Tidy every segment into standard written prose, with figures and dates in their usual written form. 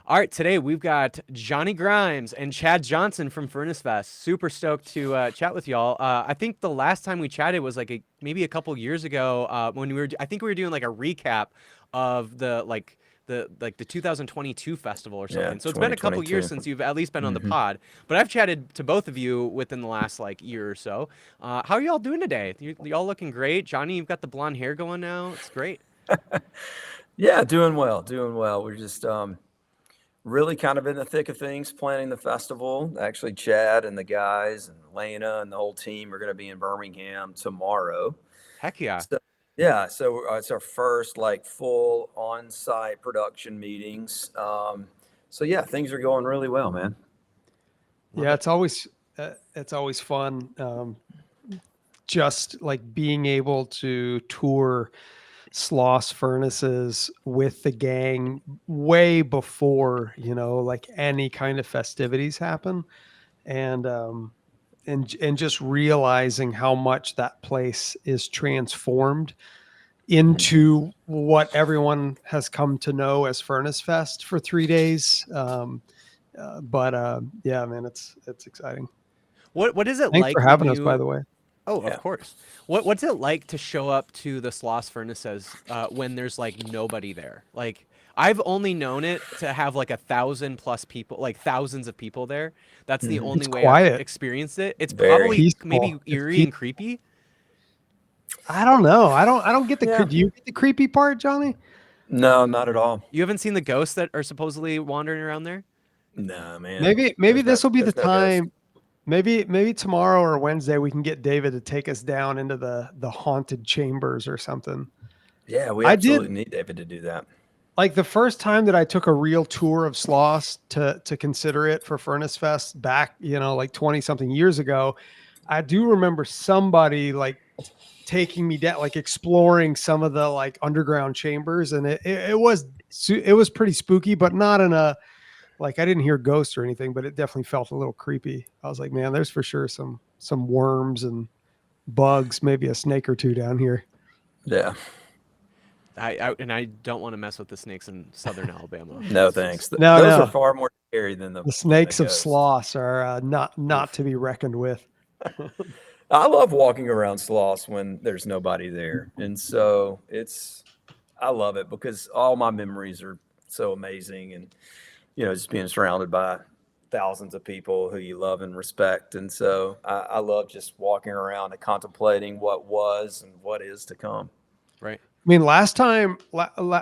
All right, today we've got Johnny Grimes and Chad Johnson from Furnace Fest. Super stoked to chat with y'all. I think the last time we chatted was like maybe a couple years ago when I think we were doing like a recap of the 2022 festival or Yeah, something. So it's been a couple years 2022. since you've at least been on the Hmm. pod, but I've chatted to both of you within the last like year or so. How are y'all doing today? Y'all looking great. Johnny, you've got the blonde hair going now. It's great. Yeah, doing well, doing well. We're just really kind of in the thick of things, planning the festival. Actually, Chad and the guys and Lena and the whole team are going to be in Birmingham tomorrow. Heck yeah. So, yeah, so it's our first like full on-site production meetings. So yeah, things are going really well, man. Love Yeah, it. it's always fun. Just like being able to tour Sloss furnaces with the gang way before like any kind of festivities happen, and just realizing how much that place is transformed Mhm. into what everyone has come to know as Furnace Fest for 3 days. But yeah, man, it's exciting. What is it Thanks for like when having us, by you the way. Oh, of Yeah. course. What's it like to show up to the Sloss furnaces when there's like nobody there? Like I've only known it to have like 1,000+ people, like thousands of people there. That's the Hmm. only It's way I've quiet, experienced it. It's Very. probably peaceful. maybe eerie and creepy. I don't know. I don't get the. Yeah. Do you get the creepy part, Johnny? No, not at all. You haven't seen the ghosts that are supposedly wandering around there? No, man. Maybe this will be the There's no ghost. time. Maybe tomorrow or Wednesday we can get David to take us down into the haunted chambers or something. Yeah, we I did absolutely need David to do that. like the first time that I took a real tour of Sloss to consider it for Furnace Fest back, like 20 something years ago. I do remember somebody like taking me down, like exploring some of the like underground chambers, and it was pretty spooky, but not in a like I didn't hear ghosts or anything, but it definitely felt a little creepy. I was like, man, there's for sure some worms and bugs, maybe a snake or two down here. Yeah. I don't want to mess with the snakes in southern Alabama. No, It's thanks. just No, Those are no, far more scary than the than the snakes of ghost. Sloss are not oof. to be reckoned with. I love walking around Sloss when there's nobody there, and so I love it because all my memories are so amazing, and just being surrounded by thousands of people who you love and respect, and so I love just walking around and contemplating what was and what is to come. Right. I mean,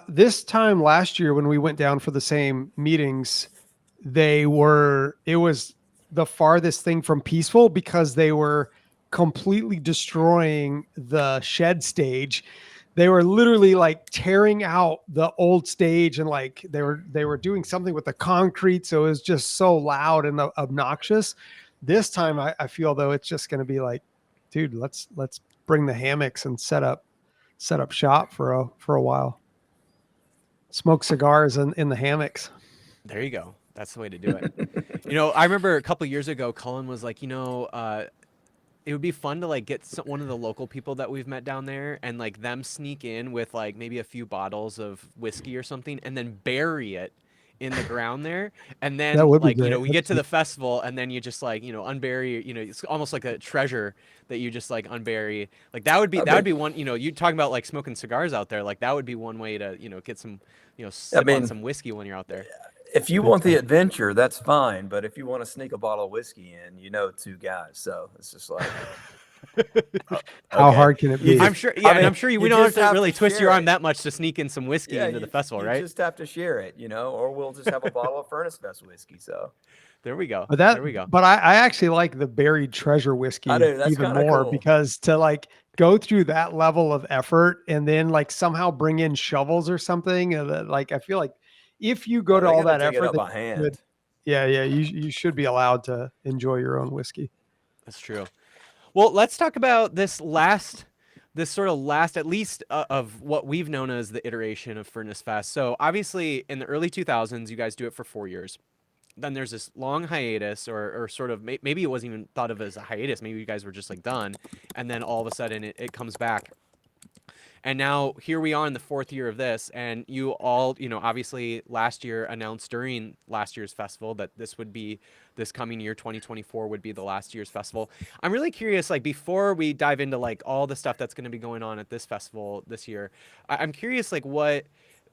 this time last year when we went down for the same meetings, it was the farthest thing from peaceful because they were completely destroying the shed stage. They were literally like tearing out the old stage, and like they were doing something with the concrete. So it was just so loud and obnoxious. This time I feel though it's just going to be like, dude, let's bring the hammocks and set up shop for a while. Smoke cigars in the hammocks. There you go. That's the way to do it. I remember a couple years ago, Cullen was like, it would be fun to like get one of the local people that we've met down there and like them sneak in with like maybe a few bottles of whiskey or something and then bury it in the ground there. And That then would be like, great. we get to the festival and then you just like, unbury, it's almost like a treasure that you just like unbury. Like I that would mean, be one, you talking about like smoking cigars out there. Like that would be one way to, get some, I sip on mean, some whiskey when you're out there. if you Good want the time. adventure, that's fine. But if you want to sneak a bottle of whiskey in, two guys, so it's just like, How okay, hard can it you be? I'm just, sure. I Yeah, and mean, I'm sure we you don't have just to have really to twist your share arm it. that much to sneak in some whiskey Yeah, into the festival, you right? just have to share it, or we'll just have a bottle of Furnace Fest whiskey. So There we go. But that, There we go. but I actually like the buried treasure I whiskey do. That's even kind of more cool. because to like go through that level of effort and then like somehow bring in shovels or something, like I feel like if you go Oh, to they all got to that dig it effort, up then by you should, hand. yeah, you should be allowed to enjoy your own whiskey. That's true. Well, let's talk about this sort of last, at least of what we've known as the iteration of Furnace Fest. So obviously, in the early 2000s, you guys do it for 4 years. Then there's this long hiatus, or sort of maybe it wasn't even thought of as a hiatus. Maybe you guys were just like done, and then all of a sudden it comes back. And now here we are in the 4th year of this, and you all, obviously last year announced during last year's festival that this coming year, 2024, would be the last year's festival. I'm really curious, like before we dive into like all the stuff that's going to be going on at this festival this year, I'm curious like what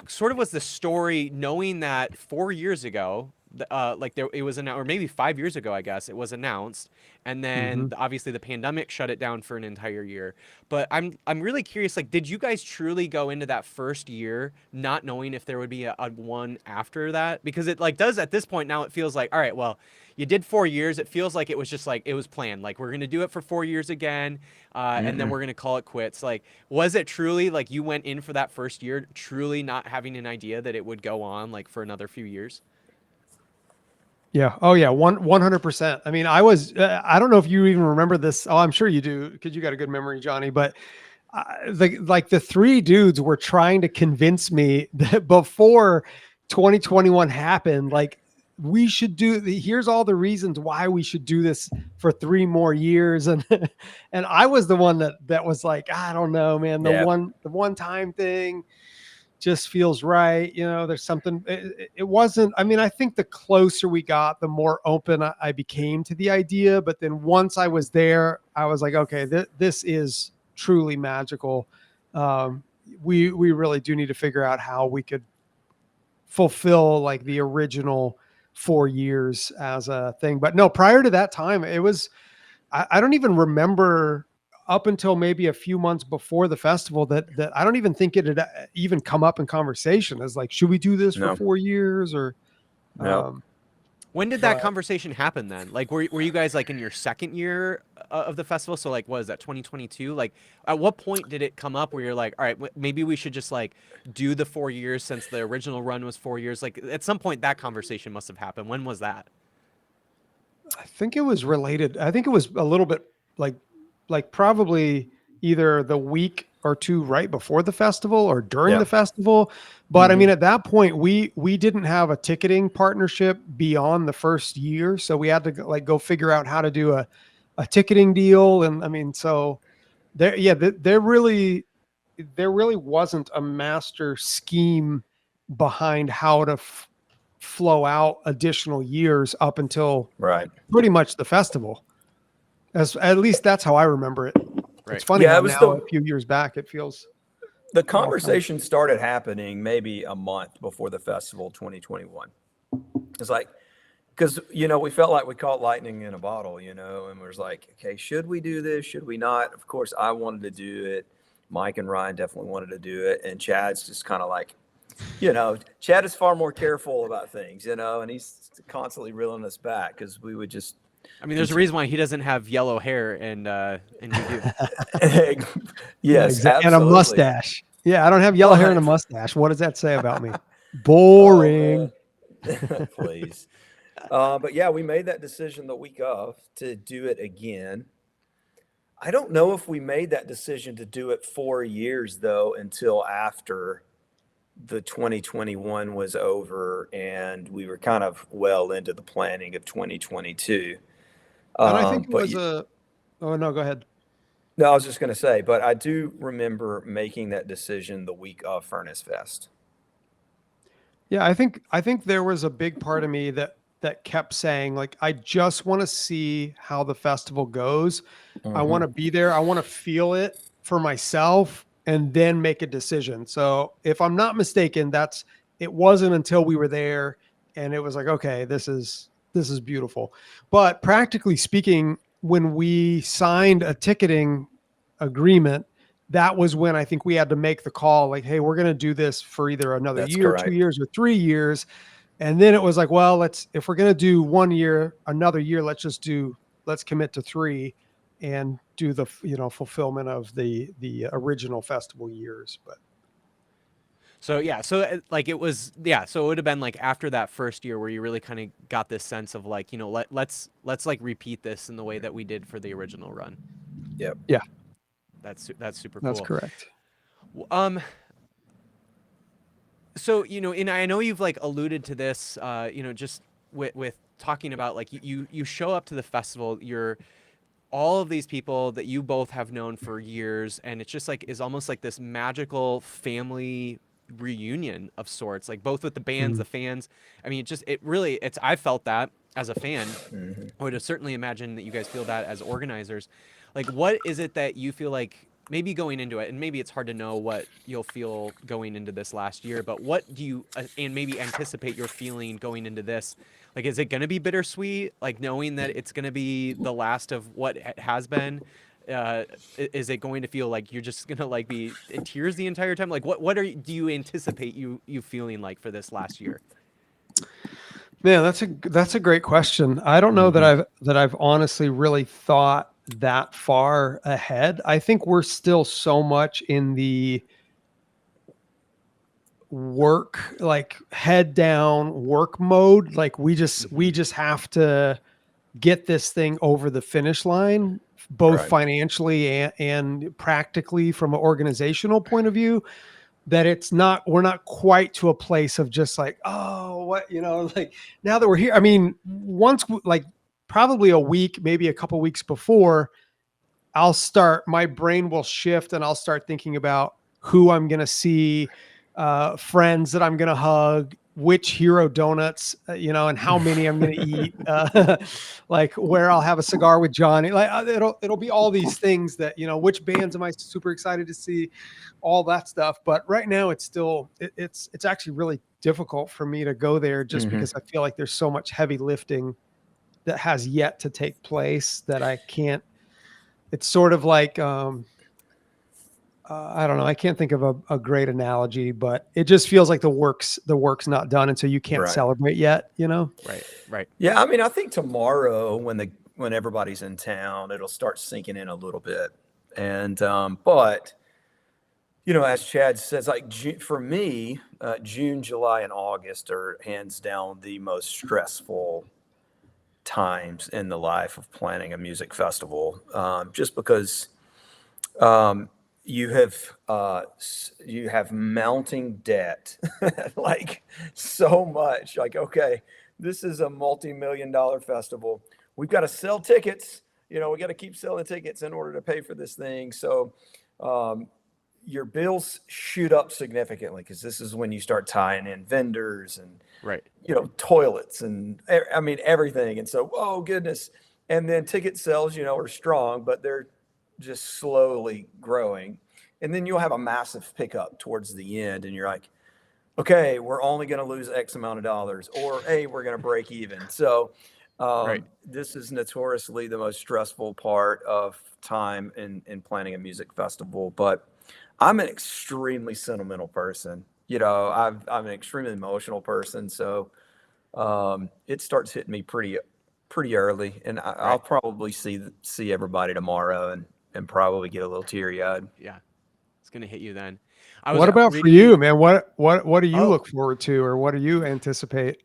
sort of was the story knowing that 4 years ago, it was announced, or maybe 5 years ago, I guess it was announced, and then obviously the pandemic shut it down for an entire year. But I'm really curious, like, did you guys truly go into that first year not knowing if there would be a one after that? Because it like does at this point now it feels like, all right, well, you did 4 years. It feels like it was just like it was planned. Like we're gonna do it for 4 years again, and then we're gonna call it quits. Like, was it truly like you went in for that first year truly not having an idea that it would go on like for another few years? Yeah. Oh yeah. 100%. I mean, I don't know if you even remember this. Oh, I'm sure you do because you got a good memory, Johnny, but the three dudes were trying to convince me that before 2021 happened, like we should here's all the reasons why we should do this for 3 more years. And, and I was the one that was like, I don't know, man, the one time thing just feels right. There's something, it wasn't, I mean, I think the closer we got, the more open I became to the idea. But then once I was there, I was like, okay, this is truly magical. We really do need to figure out how we could fulfill like the original 4 years as a thing. But no, prior to that time, it was, I don't even remember up until maybe a few months before the festival that I don't even think it had even come up in conversation as like, should we do this for 4 years or, when did that conversation happen then? Like, were you guys like in your second year of the festival? So like, what is that, 2022? Like, at what point did it come up where you're like, all right, maybe we should just like do the 4 years since the original run was 4 years? Like, at some point that conversation must have happened. When was that? I think it was related. I think it was a little bit like probably either the week or two right before the festival or during the festival. But I mean, at that point, we didn't have a ticketing partnership beyond the first year, so we had to like go figure out how to do a ticketing deal. And I mean, so there really wasn't a master scheme behind how to flow out additional years up until pretty much the festival. At least that's how I remember it. Right. It's funny how now a few years back it feels. The conversation started happening maybe a month before the festival 2021. It's like, because, we felt like we caught lightning in a bottle, and we was like, okay, should we do this? Should we not? Of course, I wanted to do it. Mike and Ryan definitely wanted to do it. And Chad's just kind of like, Chad is far more careful about things, and he's constantly reeling us back because we would just. I mean, there's a reason why he doesn't have yellow hair and you do. Yes, and a mustache. Yeah, I don't have yellow hair and a mustache. What does that say about me? Boring. Please. But yeah, we made that decision the week of to do it again. I don't know if we made that decision to do it 4 years though until after the 2021 was over and we were kind of well into the planning of 2022. And I think it was oh no, go ahead. No, I was just going to say, but I do remember making that decision the week of Furnace Fest. Yeah, I think there was a big part of me that kept saying like, I just want to see how the festival goes. I want to be there. I want to feel it for myself and then make a decision. So if I'm not mistaken, it wasn't until we were there and it was like, okay, this is beautiful. But practically speaking, when we signed a ticketing agreement, that was when I think we had to make the call like, hey, we're going to do this for either another year, 2 years, or 3 years. And then it was like, well, if we're going to do 1 year, another year, let's commit to 3 and do the, fulfillment of the original festival years. But so like it was, so it would have been like after that first year where you really kind of got this sense of like, let's like repeat this in the way that we did for the original run. Yep. Yeah. That's super cool. That's correct. So, and I know you've like alluded to this, just with talking about like you show up to the festival, you're all of these people that you both have known for years, and it's just like is almost like this magical family reunion of sorts, like both with the bands, the fans. I mean, it's I felt that as a fan. I would have certainly imagined that you guys feel that as organizers. Like, what is it that you feel like maybe going into it, and maybe it's hard to know what you'll feel going into this last year, but what do you and maybe anticipate your feeling going into this? Like, is it going to be bittersweet, like knowing that it's going to be the last of what has been? Is it going to feel like you're just going to like be in tears the entire time? Like, do you anticipate you feeling like for this last year? Man, that's a great question. I don't know that I've honestly really thought that far ahead. I think we're still so much in the work, like head down work mode. Like we just have to get this thing over the finish line, both Right. financially and practically from an organizational point of view. That we're not quite to a place of just like, oh, what, like now that we're here. I mean, like probably a week, maybe a couple weeks before, my brain will shift and I'll start thinking about who I'm going to see, friends that I'm going to hug, which Hero Donuts, and how many I'm going to eat, like where I'll have a cigar with Johnny. Like it'll be all these things that, which bands am I super excited to see, all that stuff. But right now it's still, it's actually really difficult for me to go there just because I feel like there's so much heavy lifting that has yet to take place that I can't. It's sort of like, I don't know. I can't think of a great analogy, but it just feels like the work's not done. And so you can't Right. celebrate yet, Right. Yeah, I mean, I think tomorrow when everybody's in town, it'll start sinking in a little bit. And but as Chad says, like for me, June, July, and August are hands down the most stressful times in the life of planning a music festival, just because you have mounting debt, like so much. Like, okay, this is a multi-million-dollar festival. We've got to sell tickets. We got to keep selling tickets in order to pay for this thing. So your bills shoot up significantly because this is when you start tying in vendors and Right. toilets and I mean everything. And so, oh goodness. And then ticket sales, are strong, but they're just slowly growing. And then you'll have a massive pickup towards the end and you're like, okay, we're only going to lose X amount of dollars, or hey, we're going to break even. So Right. this is notoriously the most stressful part of time in planning a music festival. But I'm an extremely sentimental person. I'm an extremely emotional person. So it starts hitting me pretty early, and I'll probably see everybody tomorrow and probably get a little teary eyed. Yeah. It's going to hit you then. What about for you, man? What do you Oh. look forward to, or what do you anticipate?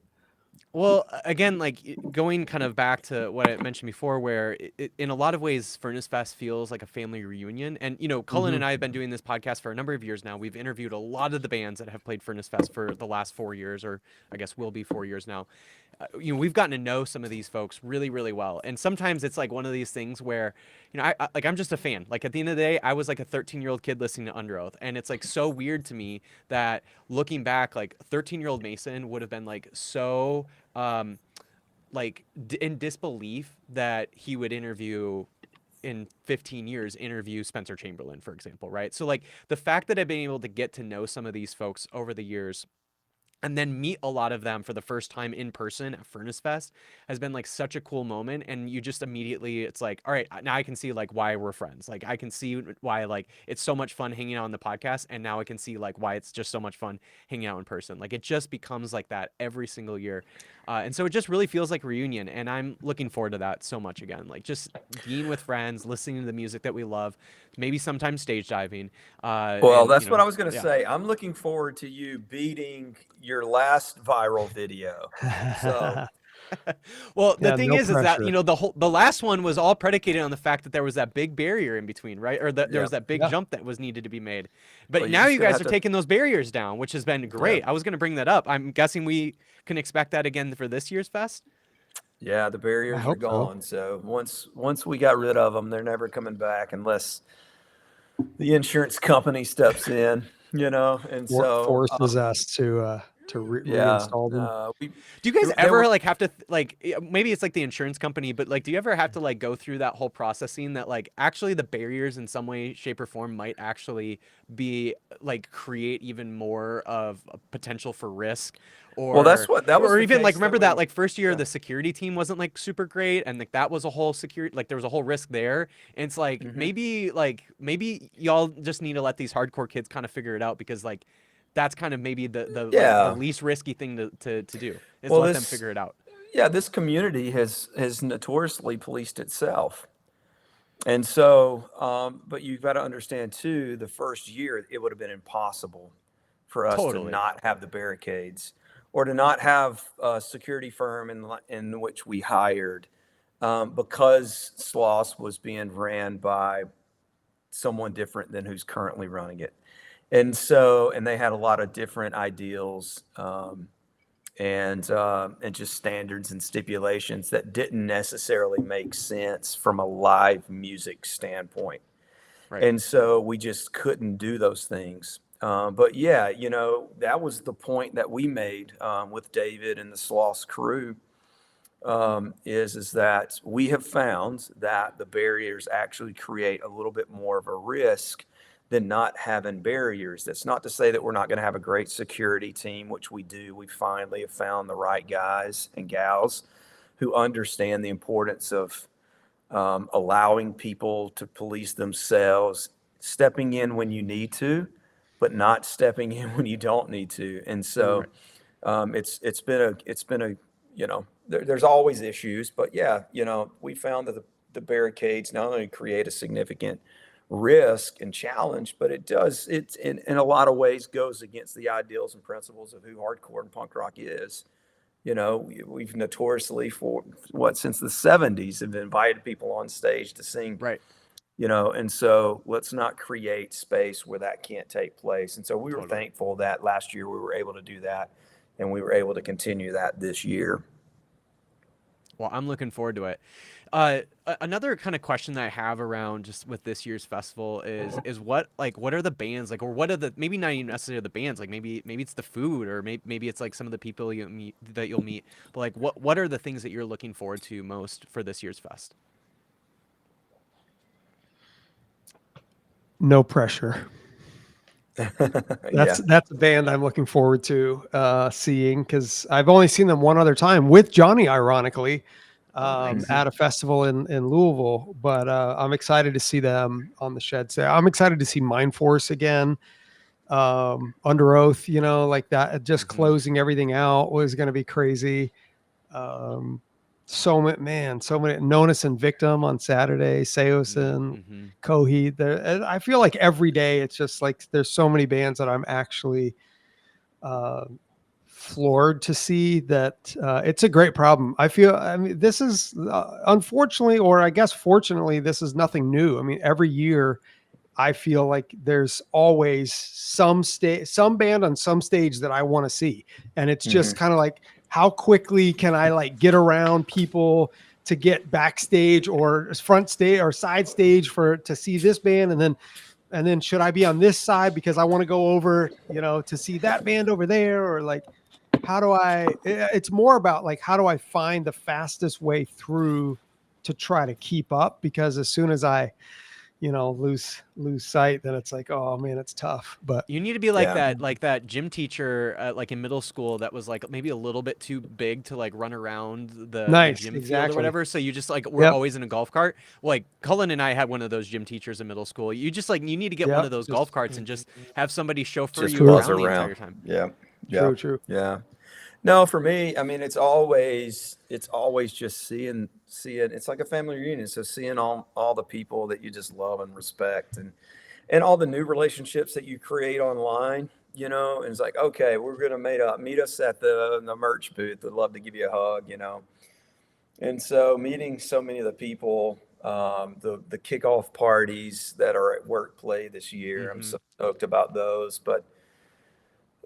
Well, again, like going kind of back to what I mentioned before, where in a lot of ways, Furnace Fest feels like a family reunion. And, Cullen and I have been doing this podcast for a number of years now. We've interviewed a lot of the bands that have played Furnace Fest for the last 4 years, or I guess will be 4 years now. We've gotten to know some of these folks really, really well. And sometimes it's like one of these things where, I'm just a fan. Like at the end of the day, I was like a 13-year-old kid listening to Under Oath. And it's like so weird to me that looking back, like 13-year-old Mason would have been like so in disbelief that he would in 15 years interview Spencer Chamberlain, for example, right? So like the fact that I've been able to get to know some of these folks over the years and then meet a lot of them for the first time in person at Furnace Fest has been like such a cool moment. And you just immediately, it's like, all right, now I can see like why we're friends. Like I can see why like it's so much fun hanging out on the podcast. And now I can see like why it's just so much fun hanging out in person. Like it just becomes like that every single year. And so it just really feels like a reunion. And I'm looking forward to that so much again. Like just being with friends, listening to the music that we love, maybe sometimes stage diving. That's what I was going to say. I'm looking forward to you beating your last viral video. So well, the thing no is that pressure. the last one was all predicated on the fact that there was that big barrier in between, right? Or that there was that big jump that was needed to be made. But Well, now you're you just gonna guys have are to- taking those barriers down, which has been great. I was going to bring that up. I'm guessing we can expect that again for this year's fest. Yeah, the I barriers are hope so. gone. So once we got rid of them, they're never coming back unless the insurance company steps in, And Or so, forces us to yeah, reinstall them. we Do you guys they were ever like have to maybe it's like the insurance company, but like do you ever have to like go through that whole processing that like actually the barriers in some way, shape, or form might actually be like create even more of a potential for risk, well. That was or the even like case that remember that we. like first year Yeah. the security team wasn't like super great and like that was a whole security like there was a whole risk there. And it's Hmm. like maybe y'all just need to let these hardcore kids kind of figure it out because like that's kind of maybe the Yeah. least risky thing to do is Well, let them figure it out. this community has notoriously policed itself. And so, but you've got to understand too, the first year it would have been impossible for us to Totally. not have the barricades or to not have a security firm in which we hired, because SLOSS was being ran by someone different than who's currently running it. And so, and they had a lot of different ideals. And just standards and stipulations that didn't necessarily make sense from a live music standpoint. Right. And so we just couldn't do those things. But yeah, that was the point that we made, with David and the Sloss crew, is that we have found that the barriers actually create a little bit more of a risk than not having barriers. That's not to say that we're not going to have a great security team, which we do. We finally have found the right guys and gals who understand the importance of, allowing people to police themselves, stepping in when you need to, but not stepping in when you don't need to. And so, Right. it's been a there's always issues, but yeah, we found that the barricades not only create a significant risk and challenge, but it in a lot of ways goes against the ideals and principles of who hardcore and punk rock is. We've notoriously for since the 70s have invited people on stage to sing, Right. and so let's not create space where that can't take place. And so we were Totally. thankful that last year we were able to do that, and we were able to continue that this year. Well, I'm looking forward to it. Another kind of question that I have around just with this year's festival is what are the bands like, or what are the maybe not even necessarily the bands like maybe it's the food or maybe it's like some of the people you'll meet, but like what are the things that you're looking forward to most for this year's fest? No pressure. Yeah. That's a band I'm looking forward to seeing because I've only seen them one other time with Johnny, ironically, Nice. at a festival in Louisville. But I'm excited to see them on the Shed. So I'm excited to see Mind Force again, Under Oath. Like that. Just Hmm. closing everything out was going to be crazy. Um, so many Nonus and Victim on Saturday, Seosin, Hmm. Coheed. I feel like every day it's just like there's so many bands that I'm actually uh, floored to see that it's a great problem. I mean, this is unfortunately, or I guess fortunately, this is nothing new. I mean, every year I feel like there's always some band on some stage that I want to see. And it's just Hmm. kind of like, how quickly can I like get around people to get backstage or front stage or side stage to see this band? And then should I be on this side because I want to go over, to see that band over there? Or like, it's more about like, how do I find the fastest way through to try to keep up? Because as soon as I, lose sight, then it's like, oh man, it's tough. But You need to be Yeah. like that gym teacher like in middle school that was like maybe a little bit too big to like run around the nice, gym field or exactly. whatever. So you just like we're Yep, always in a golf cart. Well, like Cullen and I had one of those gym teachers in middle school. You just like you need to get one yep. of those golf Just carts and just have somebody chauffeur Just you true, buzz around the around. entire time. Yeah. Yeah. true. Yeah. No, for me, I mean, it's always just seeing. It's like a family reunion. So seeing all the people that you just love and respect, and all the new relationships that you create online. And it's like, okay, we're gonna meet us at the merch booth. I'd love to give you a hug. And so meeting so many of the people, the kickoff parties that are at Work Play this year, I'm Hmm. so stoked about those. But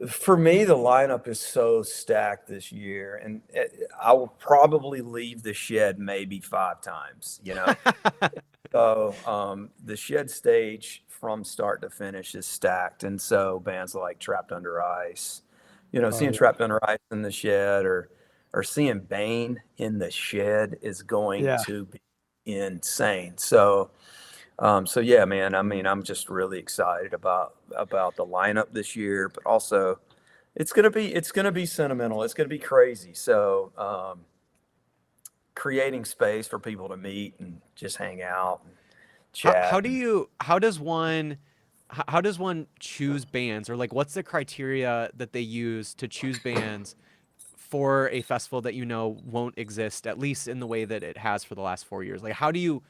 For me, the lineup is so stacked this year, and I will probably leave the shed maybe 5 times. So the shed stage from start to finish is stacked, and so bands like Trapped Under Ice, Oh seeing yeah. Trapped Under Ice in the shed, or seeing Bane in the shed is going Yeah. to be insane. So yeah, man. I mean, I'm just really excited about the lineup this year, but also it's gonna be sentimental. It's gonna be crazy. So creating space for people to meet and just hang out and How chat. do you how does one choose bands, or like what's the criteria that they use to choose bands for a festival that won't exist, at least in the way that it has for the last 4 years? Like how do you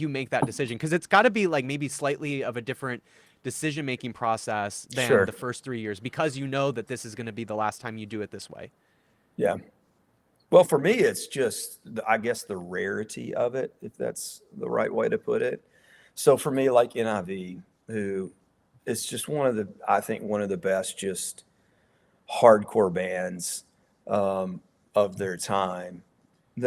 make that decision? Because it's got to be like maybe slightly of a different decision making process than Sure. the first 3 years, because you know that this is going to be the last time you do it this way. Yeah. Well, for me, it's just, I guess, the rarity of it, if that's the right way to put it. So for me, like NIV, who is just I think, one of the best just hardcore bands of their time.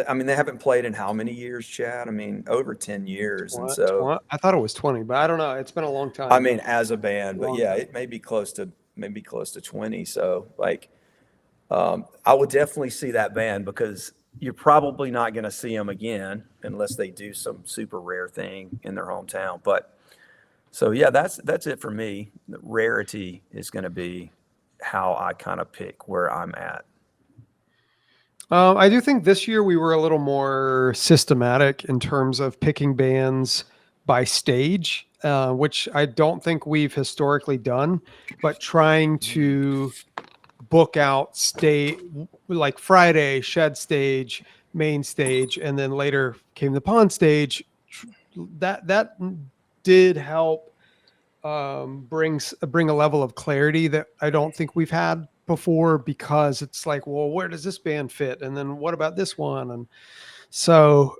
I mean, they haven't played in how many years, Chad? I mean, over 10 years. And so, I thought it was 20, but I don't know. It's been a long I time. mean, as a band, but Long yeah, time. it may be close to 20. So, like, I would definitely see that band because you're probably not going to see them again unless they do some super rare thing in their hometown. But so yeah, that's it for me. The rarity is going to be how I kind of pick where I'm at. I do think this year we were a little more systematic in terms of picking bands by stage, which I don't think we've historically done, but trying to book out like Friday, shed stage, main stage, and then later came the pond stage. That did help bring a level of clarity that I don't think we've had before, because it's like, well, where does this band fit, and then what about this one? And so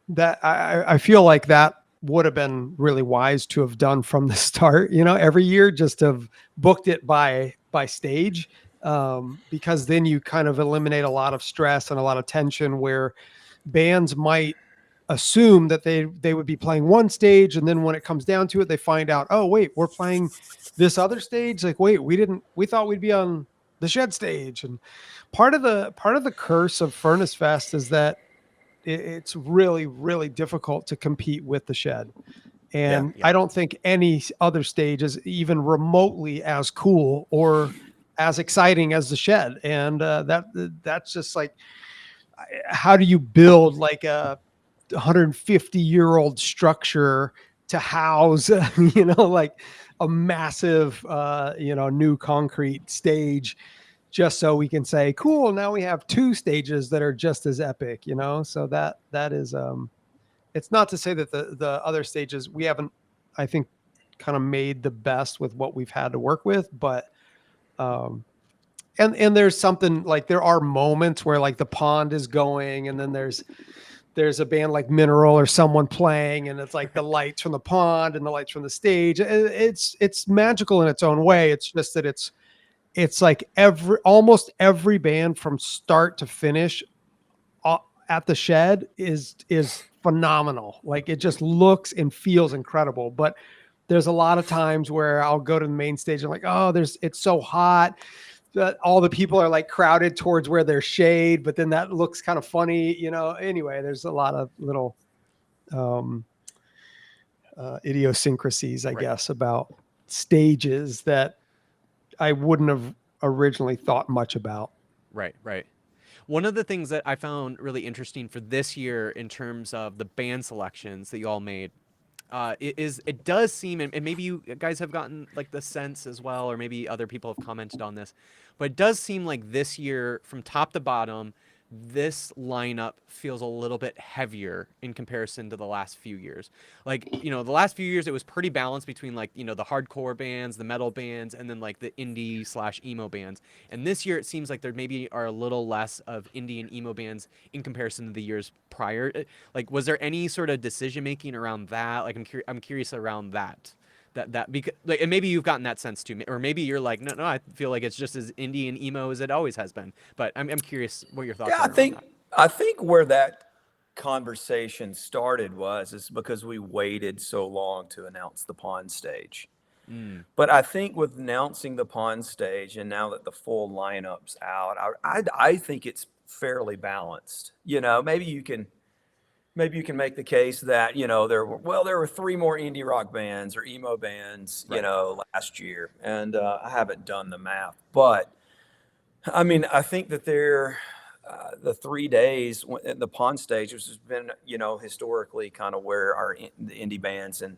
that I feel like that would have been really wise to have done from the start. Every year, just have booked it by stage, because then you kind of eliminate a lot of stress and a lot of tension where bands might assume that they would be playing one stage, and then when it comes down to it, they find out, oh wait, we're playing this other stage. Like, wait, we thought we'd be on the shed stage. And part of the curse of Furnace Fest is that it's really, really difficult to compete with the shed. Yeah. And Yeah. I don't think any other stage is even remotely as cool or as exciting as the shed. And that's just like, how do you build like a 150-year-old structure to house like a massive new concrete stage, just so we can say, cool, now we have two stages that are just as epic. So that is it's not to say that the other stages we haven't, I think, kind of made the best with what we've had to work with. But um and there's something like, there are moments where like the pond is going, and then there's a band like Mineral or someone playing, and it's like the lights from the pond and the lights from the stage. It's magical in its own way. It's just that it's like almost every band from start to finish at the shed is phenomenal. Like, it just looks and feels incredible. But there's a lot of times where I'll go to the main stage and like, oh, it's so hot that all the people are like crowded towards where there's shade, but then that looks kind of funny. Anyway, there's a lot of little um idiosyncrasies, I Right. guess, about stages that I wouldn't have originally thought much about. Right. Right. One of the things that I found really interesting for this year in terms of the band selections that you all made, it does seem, and maybe you guys have gotten like the sense as well, or maybe other people have commented on this, but it does seem like this year, from top to bottom, this lineup feels a little bit heavier in comparison to the last few years. Like, the last few years it was pretty balanced between like, the hardcore bands, the metal bands, and then like the indie slash emo bands. And this year it seems like there maybe are a little less of indie and emo bands in comparison to the years prior. Like, was there any sort of decision making around that? Like, I'm curious around that. that because like, and maybe you've gotten that sense too, or maybe you're like, no, I feel like it's just as indie and emo as it always has been. But I'm curious what your thoughts Yeah, are on that. I think where that conversation started is because we waited so long to announce the Pawn Stage. Mm, But I think with announcing the Pawn Stage and now that the full lineup's out, I think it's fairly balanced. Maybe you can make the case that there were three more indie rock bands or emo bands right. last year, and I haven't done the math, but I mean I think that the 3 days at the Pawn Stage, which has been historically kind of where the indie bands and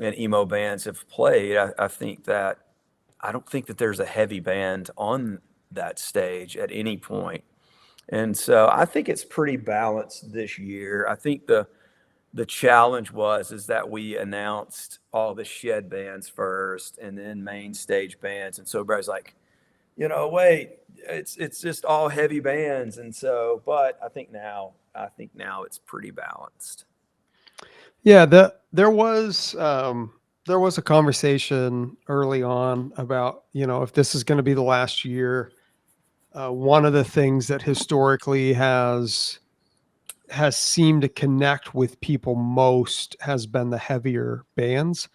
emo bands have played. I think that I don't think that there's a heavy band on that stage at any point. And so I think it's pretty balanced this year. I think the challenge is that we announced all the shed bands first and then main stage bands. And so everybody's like, wait, it's just all heavy bands. And so, but I think now it's pretty balanced. Yeah, there was a conversation early on about, if this is going to be the last year. One of the things that historically has seemed to connect with people most has been the heavier bands.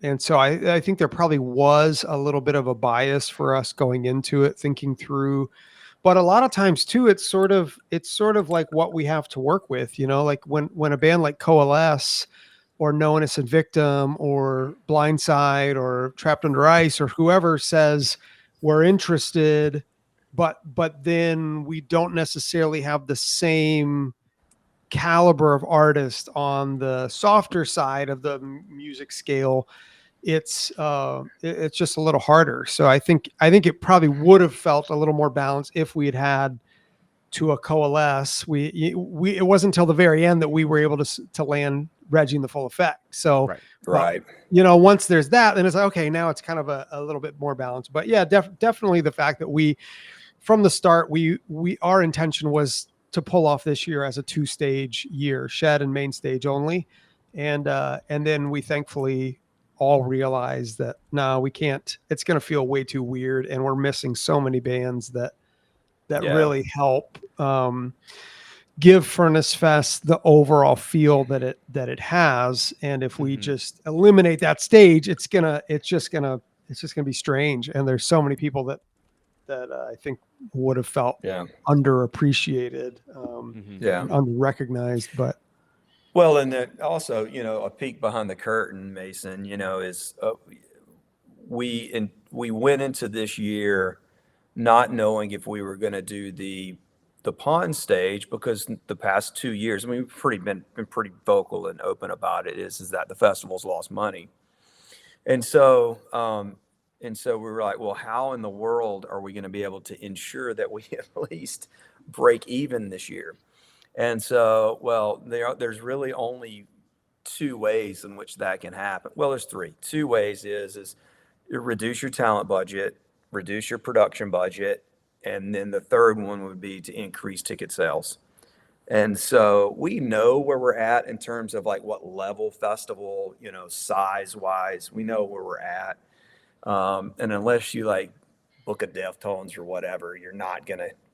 And so I think there probably was a little bit of a bias for us going into it, thinking through. But a lot of times too, it's sort of like what we have to work with, like when a band like Coalesce or No Innocent Victim or Blindside or Trapped Under Ice or whoever says we're interested, but then we don't necessarily have the same caliber of artist on the softer side of the music scale. It's just a little harder. So I think it probably would have felt a little more balanced if we had to a Coalesce. We it wasn't until the very end that we were able to land Reggie in the Full Effect. So, Right. but Right. once there's that, then it's like, okay, now it's kind of a little bit more balanced. But yeah, definitely the fact that we from the start our intention was to pull off this year as a 2-stage year, shed and main stage only, and then we thankfully all realized that no, we can't. It's going to feel way too weird, and we're missing so many bands that Yeah. really help give Furnace Fest the overall feel that it has. And if we Mhm. just eliminate that stage, it's just gonna be strange. And there's so many people that I think would have felt Yeah. underappreciated, Mhm. Yeah. underrecognized. But Well, and then also, a peek behind the curtain, Mason, is we went into this year not knowing if we were going to do the Pawn Stage because the past 2 years, I mean, we've been pretty vocal and open about it. Is that the festival's lost money, and so we were like, well, how in the world are we going to be able to ensure that we at least break even this year? And so, well, there's really only two ways in which that can happen. Well, there's three. Two ways is you reduce your talent budget, reduce your production budget, and then the third one would be to increase ticket sales. And so we know where we're at in terms of like what level festival, size wise, we know where we're at. And unless you like book a Deftones or whatever,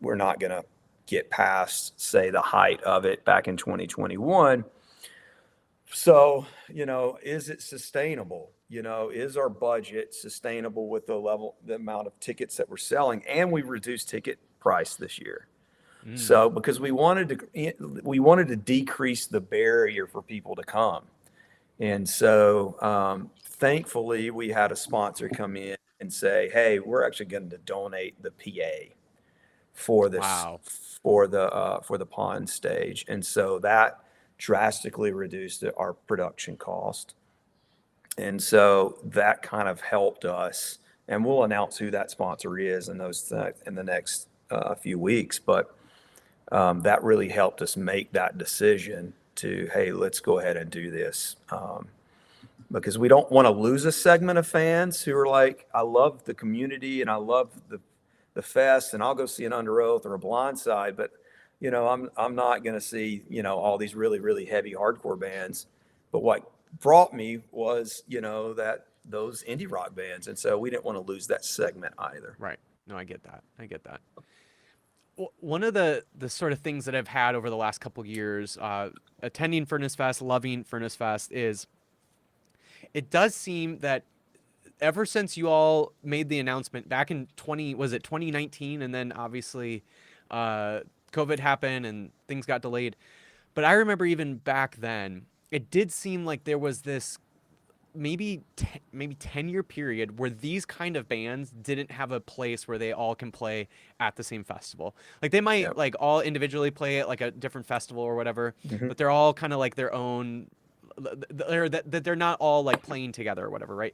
we're not gonna get past, say, the height of it back in 2021. So, is it sustainable? Is our budget sustainable with the amount of tickets that we're selling? And we reduced ticket price this year. Mm. So, because we wanted to decrease the barrier for people to come. And so, thankfully, we had a sponsor come in and say, "Hey, we're actually going to donate the PA for this Wow. for the Pawn Stage," and so that drastically reduced our production cost. And so that kind of helped us. And we'll announce who that sponsor is in the next few weeks. But that really helped us make that decision to, hey, let's go ahead and do this. Because we don't want to lose a segment of fans who are like, I love the community and I love the fest, and I'll go see an Under Oath or a Blindside, but I'm not going to see all these really really heavy hardcore bands. But what brought me was, that those indie rock bands. And so we didn't want to lose that segment either. Right. No, I get that. I get that. One of the sort of things that I've had over the last couple years, attending Furnace Fest, loving Furnace Fest, is it does seem that ever since you all made the announcement back in 2019, and then obviously COVID happened and things got delayed. But I remember even back then, it did seem like there was this maybe 10-year period where these kind of bands didn't have a place where they all can play at the same festival. Like they might like all individually play at like a different festival or whatever, but they're all kind of like their own. They're not all like playing together or whatever, right?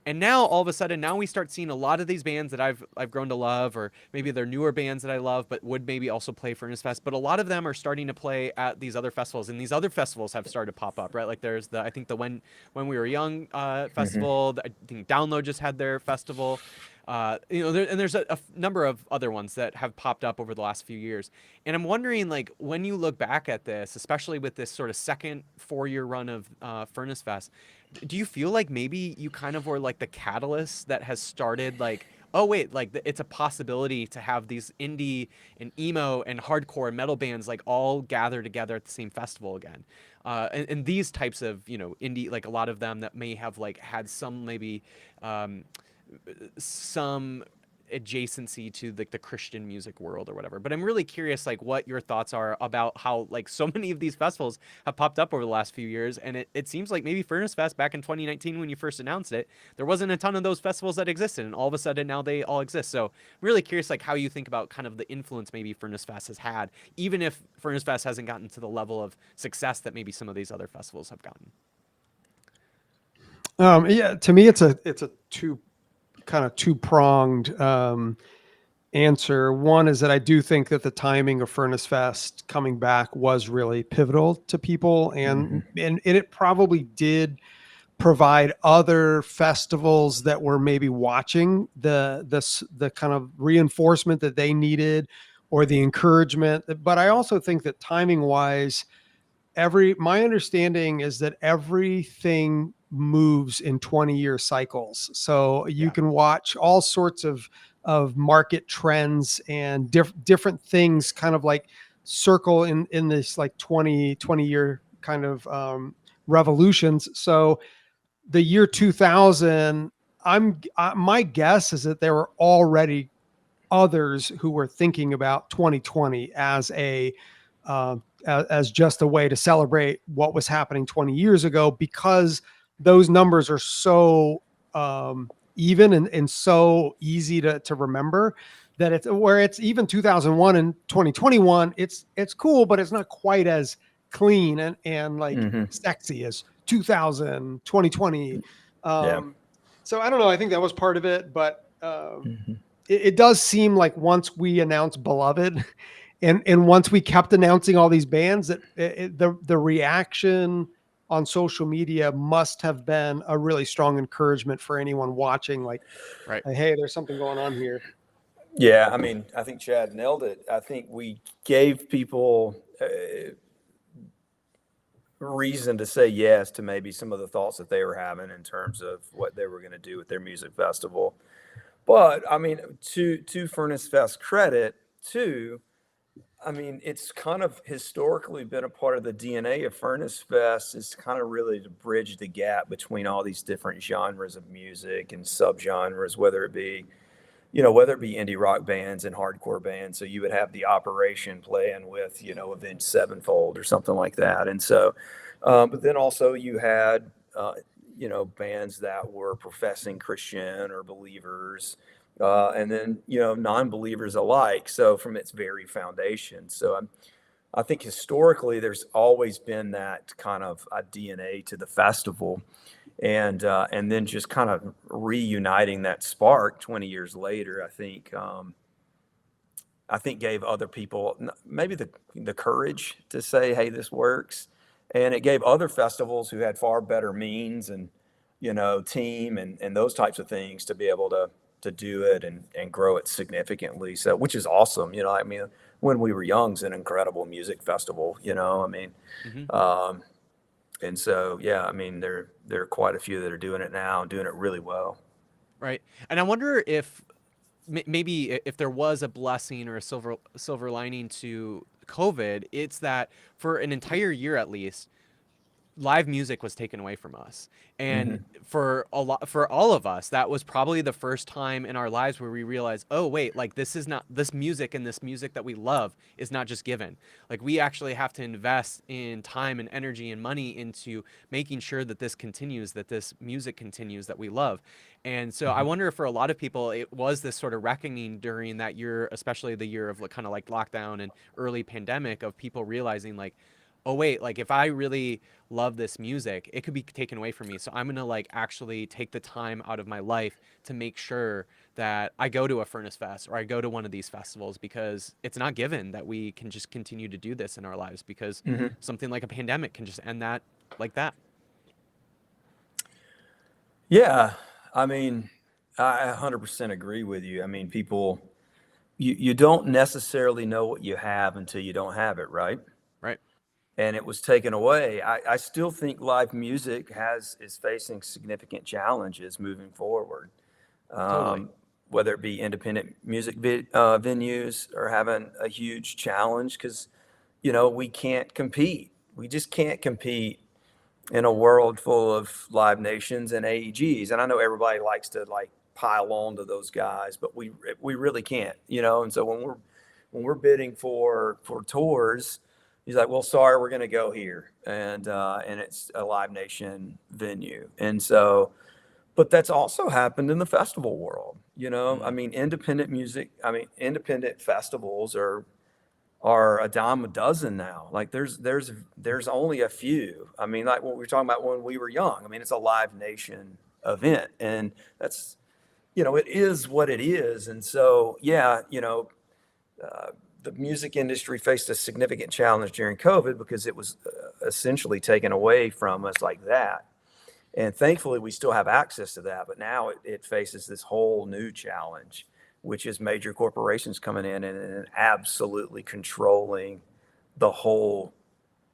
And now all of a sudden, now we start seeing a lot of these bands that I've grown to love, or maybe they're newer bands that I love, but would maybe also play Furnace Fest. But a lot of them are starting to play at these other festivals, and these other festivals have started to pop up, right? Like there's I think the When We Were Young festival. I think Download just had their festival. There's a number of other ones that have popped up over the last few years. And I'm wondering, like, when you look back at this, especially with this sort of second 4-year run of Furnace Fest, do you feel like maybe you kind of were like the catalyst that has started like, oh wait, like it's a possibility to have these indie and emo and hardcore and metal bands like all gather together at the same festival again? And these types of, indie, like a lot of them that may have like had some maybe some adjacency to like the Christian music world or whatever. But I'm really curious, like, what your thoughts are about how like so many of these festivals have popped up over the last few years. And it seems like maybe Furnace Fest back in 2019, when you first announced it, there wasn't a ton of those festivals that existed, and all of a sudden now they all exist. So I'm really curious, like, how you think about kind of the influence maybe Furnace Fest has had, even if Furnace Fest hasn't gotten to the level of success that maybe some of these other festivals have gotten. To me, it's a two-pronged answer. One is that I do think that the timing of Furnace Fest coming back was really pivotal to people, and it probably did provide other festivals that were maybe watching the kind of reinforcement that they needed, or the encouragement. But I also think that timing wise, my understanding is that everything moves in 20-year cycles. So you can watch all sorts of market trends and different things kind of like circle in this like 20 year kind of revolutions. So the year 2000, my guess is that there were already others who were thinking about 2020 as just a way to celebrate what was happening 20 years ago, because those numbers are so even and so easy to remember, that it's even 2001 and 2021, it's cool, but it's not quite as clean and like sexy as 2000, 2020. So I don't know. I think that was part of it, but it does seem like once we announced Beloved, and once we kept announcing all these bands, that the reaction on social media must have been a really strong encouragement for anyone watching. Like, right, hey, there's something going on here. Yeah, I mean, I think Chad nailed it. I think we gave people reason to say yes to maybe some of the thoughts that they were having in terms of what they were going to do with their music festival. But I mean, to Furnace Fest credit too, I mean, it's kind of historically been a part of the DNA of Furnace Fest, is kind of really to bridge the gap between all these different genres of music and subgenres, whether it be indie rock bands and hardcore bands. So you would have the Operation playing with, Avenged Sevenfold or something like that. And so, but then also you had, bands that were professing Christian or believers, and then, non-believers alike. So from its very foundation. So I think historically there's always been that kind of a DNA to the festival. And then just kind of reuniting that spark 20 years later, I think gave other people maybe the courage to say, hey, this works. And it gave other festivals who had far better means and, team and those types of things to be able to do it and grow it significantly. So, which is awesome. I mean, When We Were Young's an incredible music festival, And so, yeah, I mean, there are quite a few that are doing it now, and doing it really well. Right. And I wonder if maybe if there was a blessing or a silver lining to COVID, it's that for an entire year at least, live music was taken away from us. And Hmm. for all of us, that was probably the first time in our lives where we realized, oh wait, like this music and this music that we love is not just given. Like we actually have to invest in time and energy and money into making sure that this continues, that this music continues that we love. And so I Hmm. wonder if for a lot of people it was this sort of reckoning during that year, especially the year of kind of like lockdown and early pandemic, of people realizing like, oh wait, like if I really love this music, it could be taken away from me. So I'm gonna like actually take the time out of my life to make sure that I go to a Furnace Fest or I go to one of these festivals, because it's not given that we can just continue to do this in our lives, because Hmm. something like a pandemic can just end that like that. Yeah, I mean, I 100% agree with you. I mean, people, you don't necessarily know what you have until you don't have it, right? Right. And it was taken away. I still think live music is facing significant challenges moving forward. Totally. Um, whether it be independent music venues are having a huge challenge because, we can't compete. We just can't compete in a world full of live nations and AEGs. And I know everybody likes to like pile on to those guys, but we really can't, And so when we're bidding for tours, he's like, "Well, sorry, we're going to go here," and it's a live nation venue, and so. But that's also happened in the festival world, I Mm. mean, independent music. I mean, independent festivals are a dime a dozen now. Like there's only a few. I mean, like what we were talking about when we were young. I mean, it's a live nation event, and that's it is what it is. And so yeah, uh, the music industry faced a significant challenge during COVID because it was essentially taken away from us like that. And thankfully, we still have access to that. But now it faces this whole new challenge, which is major corporations coming in and absolutely controlling the whole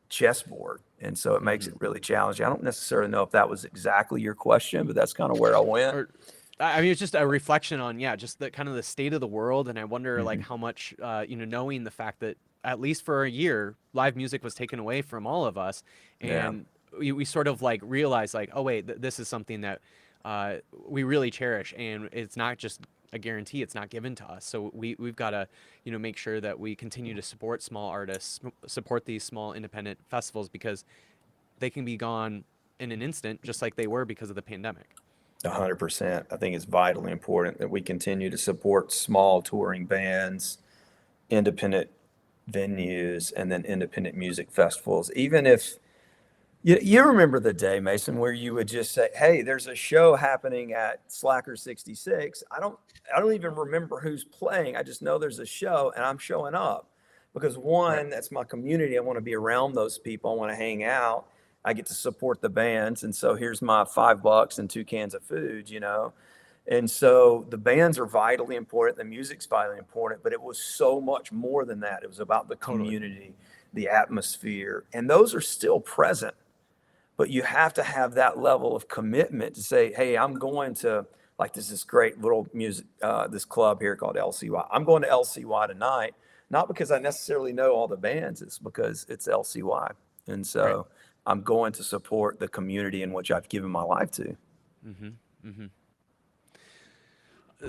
chessboard. And so it makes Hmm. it really challenging. I don't necessarily know if that was exactly your question, but that's kind of where I went. Or I mean, it's just a reflection on, yeah, just the kind of the state of the world. And I wonder like Hmm. how much, knowing the fact that at least for a year, live music was taken away from all of us. Yeah. And we sort of like realized like, oh wait, this is something that we really cherish. And it's not just a guarantee, it's not given to us. So we've got to, make sure that we continue to support small artists, support these small independent festivals, because they can be gone in an instant, just like they were because of the pandemic. 100%. I think it's vitally important that we continue to support small touring bands, independent venues, and then independent music festivals. Even if you remember the day, Mason, where you would just say, "Hey, there's a show happening at Slacker 66. I don't even remember who's playing. I just know there's a show and I'm showing up because Right. one, that's my community. I want to be around those people. I want to hang out. I get to support the bands, and so here's my $5 and two cans of food. And so the bands are vitally important. The music's vitally important, but it was so much more than that. It was about the Totally. community, the atmosphere, and those are still present. But you have to have that level of commitment to say, hey, I'm going to, like, there's this great little music, this club here called LCY. I'm going to LCY tonight, not because I necessarily know all the bands, it's because it's LCY. And Right. so I'm going to support the community in which I've given my life to. Mm-hmm. Mm-hmm.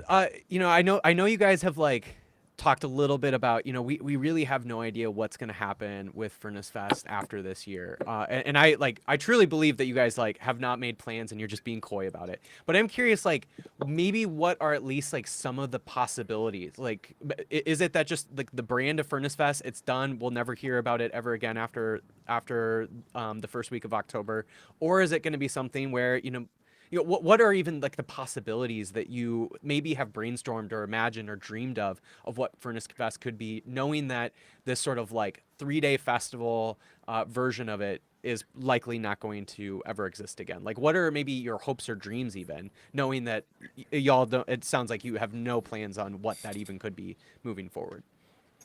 I know you guys have like talked a little bit about, we really have no idea what's going to happen with Furnace Fest after this year. And I truly believe that you guys like have not made plans and you're just being coy about it. But I'm curious, like maybe what are at least like some of the possibilities? Like, is it that just like the brand of Furnace Fest, it's done, we'll never hear about it ever again after the first week of October? Or is it going to be something where, what are even like the possibilities that you maybe have brainstormed or imagined or dreamed of what Furnace Fest could be, knowing that this sort of like 3-day festival version of it is likely not going to ever exist again? Like, what are maybe your hopes or dreams, even knowing that y'all don't? It sounds like you have no plans on what that even could be moving forward.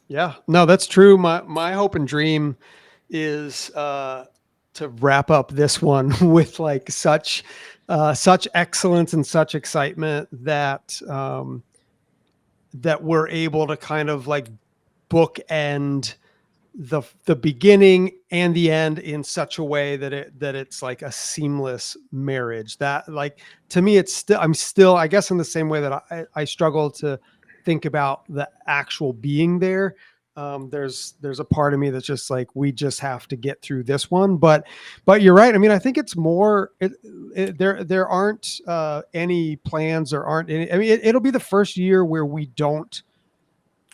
Yeah, no, that's true. My hope and dream is wrap up this one with like such excellence and such excitement that that we're able to kind of like bookend the beginning and the end in such a way that it's like a seamless marriage. That, like, to me, I'm still, I guess, in the same way that I struggle to think about the actual being there. There's a part of me that's just like, we just have to get through this one. But you're right. I mean, I think it's more, there aren't any plans, or aren't any, I mean, it'll be the first year where we don't,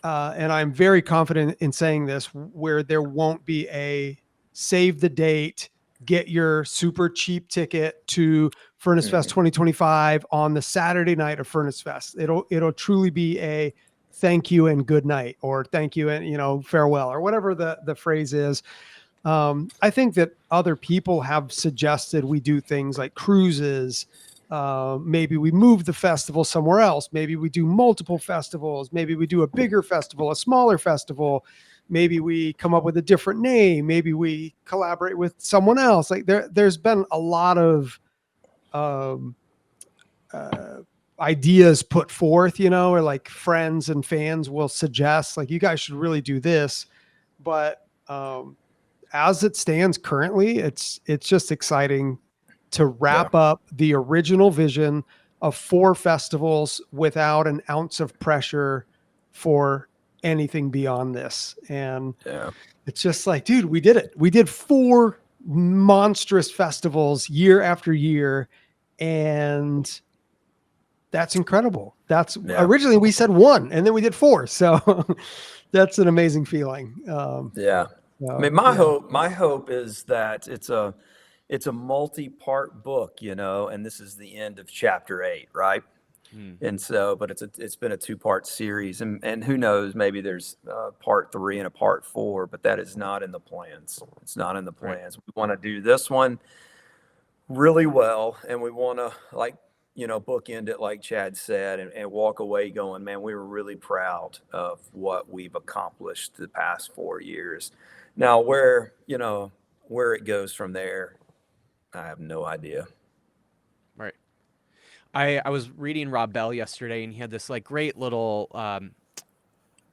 and I'm very confident in saying this, where there won't be a save the date, get your super cheap ticket to Furnace Fest 2025 on the Saturday night of Furnace Fest. It'll truly be a thank you and good night, or thank you and farewell, or whatever the phrase is. I think that other people have suggested we do things like cruises. Maybe we move the festival somewhere else. Maybe we do multiple festivals. Maybe we do a bigger festival, a smaller festival. Maybe we come up with a different name. Maybe we collaborate with someone else. Like there's been a lot of ideas put forth, or like friends and fans will suggest, like, you guys should really do this. But as it stands currently, it's just exciting to wrap up the original vision of 4 festivals without an ounce of pressure for anything beyond this. And it's just like, dude, we did it. We did 4 monstrous festivals year after year. And that's incredible. Originally we said 1, and then we did 4. So that's an amazing feeling. I mean, my hope is that it's a multi-part book, and this is the end of chapter 8, right? And so, but it's been a 2-part series, and who knows, maybe there's part 3 and a part 4, but that is not in the plans. It's not in the plans. We want to do this one really well, and we want to, like, bookend it, like Chad said, and walk away going, man, we were really proud of what we've accomplished the past 4 years. Now, where it goes from there, I have no idea. Right. I was reading Rob Bell yesterday, and he had this like great little kind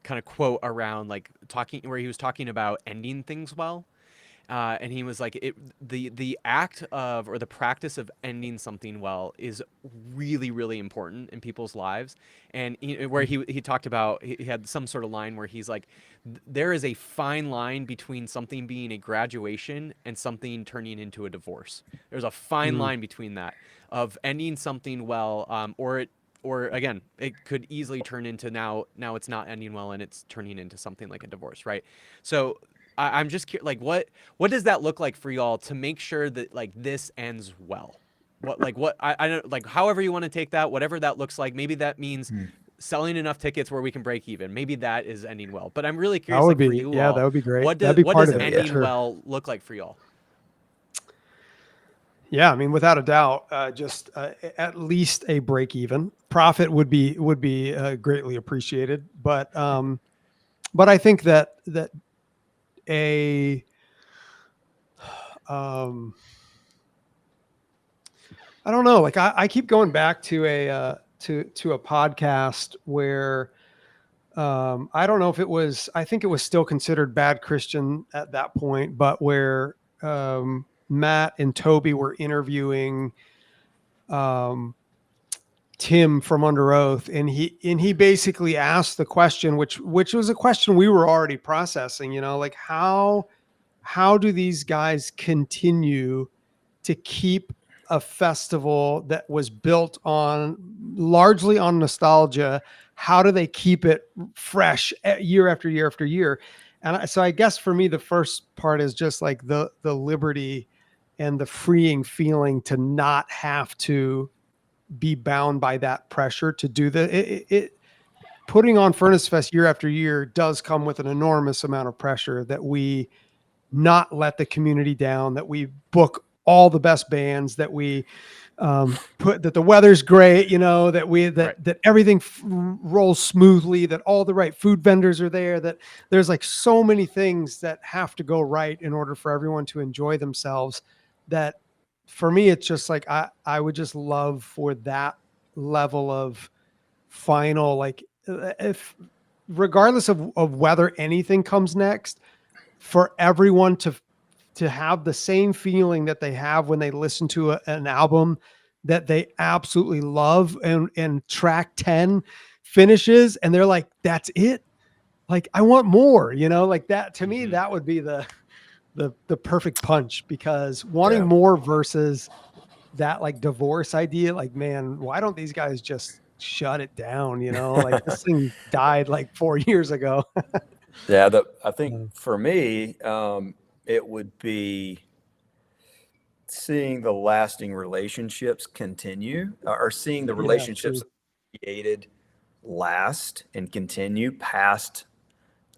of quote around like where he was talking about ending things well. And he was like, the act of, or the practice of ending something well is really, really important in people's lives. And where he talked about, he had some sort of line where he's like, there is a fine line between something being a graduation and something turning into a divorce. There's a fine line between that, of ending something well, or again, it could easily turn into now it's not ending well and it's turning into something like a divorce, right? So I'm just curious, like, what does that look like for y'all to make sure that like this ends well? I don't, like, however you want to take that, whatever that looks like. Maybe that means selling enough tickets where we can break even. Maybe that is ending well. But I'm really curious, for you all, that would be great. What does ending well look like for y'all? Yeah, I mean, without a doubt, just at least a break even. Profit would be greatly appreciated. But I think that I don't know. Like I keep going back to a podcast where I don't know if it was, I think it was still considered Bad Christian at that point, but where Matt and Toby were interviewing Tim from Under Oath, and he basically asked the question, which was a question we were already processing, like how do these guys continue to keep a festival that was built largely on nostalgia? How do they keep it fresh year after year after year? And so I guess for me, the first part is just like the liberty and the freeing feeling to not have to be bound by that pressure to do putting on Furnace Fest year after year does come with an enormous amount of pressure, that we not let the community down, that we book all the best bands, that we put, that the weather's great, that everything rolls smoothly, that all the right food vendors are there, that there's like so many things that have to go right in order for everyone to enjoy themselves, that for me, it's just like, I would just love for that level of final, like, if regardless of whether anything comes next, for everyone to have the same feeling that they have when they listen to an album that they absolutely love, and track 10 finishes and they're like, that's it. Like, I want more, like that. To me, that would be the perfect punch, because wanting more versus that like divorce idea, like, man, why don't these guys just shut it down? Like, this thing died like 4 years ago. Yeah, I think for me, it would be seeing the lasting relationships continue, or seeing the relationships created last and continue past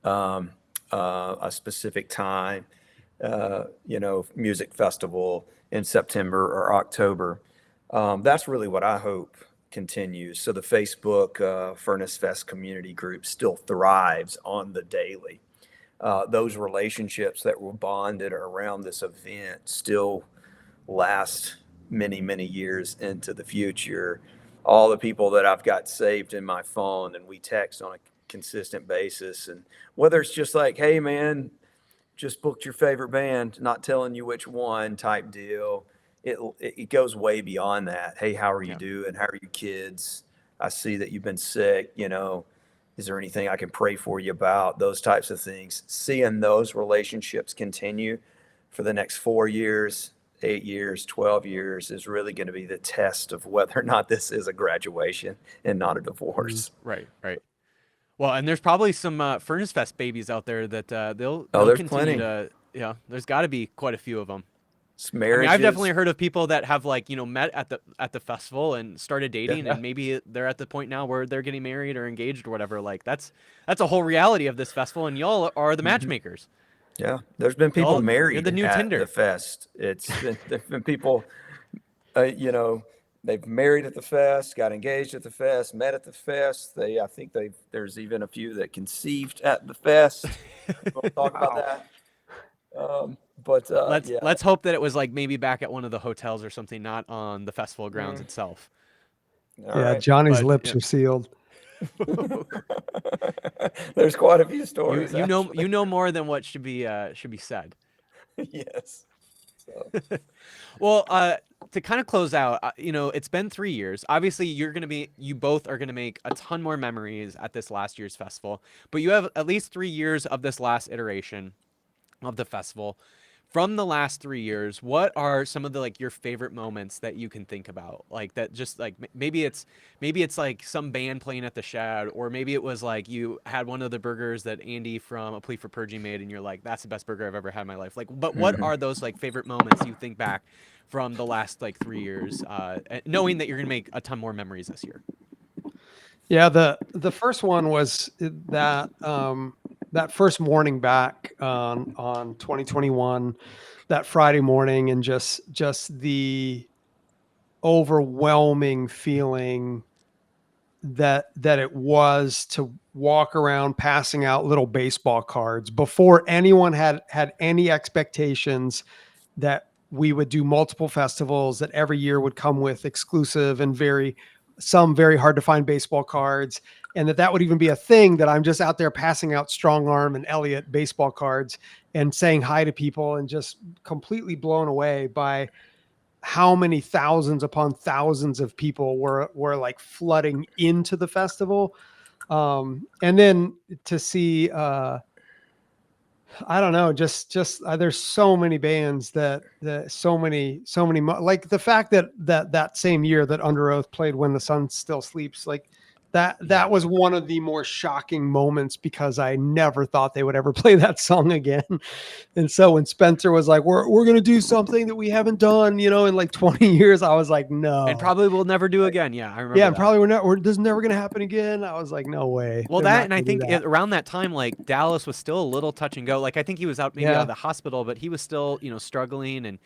a specific time, music festival in September or October. That's really what I hope continues. So the Facebook Furnace Fest community group still thrives on the daily. Those relationships that were bonded around this event still last many, many years into the future. All the people that I've got saved in my phone and we text on a consistent basis, and whether it's just like, hey man, just booked your favorite band, not telling you which one type deal. It goes way beyond that. Hey, how are you doing? How are your kids? I see that you've been sick, is there anything I can pray for you about? Those types of things. Seeing those relationships continue for the next 4 years, 8 years, 12 years is really going to be the test of whether or not this is a graduation and not a divorce. Right. Well, and there's probably some Furnace Fest babies out there that they'll there's continue plenty. to, there's got to be quite a few of them. I mean, Marriages. I've definitely heard of people that have met at the festival and started dating, and maybe they're at the point now where they're getting married or engaged or whatever. Like, that's a whole reality of this festival, and y'all are the matchmakers. Yeah, there's been people married you're the new at Tinder. the fest. There've been people, they've married at the fest, got engaged at the fest, met at the fest. I think there's even a few that conceived at the fest. We'll talk about that. Let's hope that it was like maybe back at one of the hotels or something, not on the festival grounds itself. All right. Johnny's lips are sealed. There's quite a few stories. You know more than what should be said. Yes. So. Well, to kind of close out, it's been 3 years. Obviously, you both are going to make a ton more memories at this last year's festival, but you have at least 3 years of this last iteration of the festival. From the last 3 years, what are some of the your favorite moments that you can think about? Like that, just like maybe it's like some band playing at the Shed, or maybe it was like you had one of the burgers that Andy from A Plea for Purging made, and you're like, that's the best burger I've ever had in my life. Like, but what are those favorite moments you think back from the last 3 years, knowing that you're gonna make a ton more memories this year? Yeah, the first one was that first morning back on 2021, that Friday morning, and just the overwhelming feeling that it was to walk around passing out little baseball cards before anyone had any expectations that we would do multiple festivals, that every year would come with exclusive and very hard to find baseball cards, and that would even be a thing, that I'm just out there passing out Strong Arm and Elliott baseball cards and saying hi to people, and just completely blown away by how many thousands upon thousands of people were like flooding into the festival. And then to see, I don't know, just there's so many bands that so many, like the fact that same year that Under Oath played When the Sun Still Sleeps, like That was one of the more shocking moments because I never thought they would ever play that song again. And so when Spencer was like, we're going to do something that we haven't done, in like 20 years, I was like, no. And probably will never do again. Yeah, I remember. Yeah, and that. probably this is never going to happen again. I was like, no way. Well, They're that not and I gonna do think that. around that time, like Dallas was still a little touch and go. Like I think he was out maybe out of the hospital, but he was still struggling, and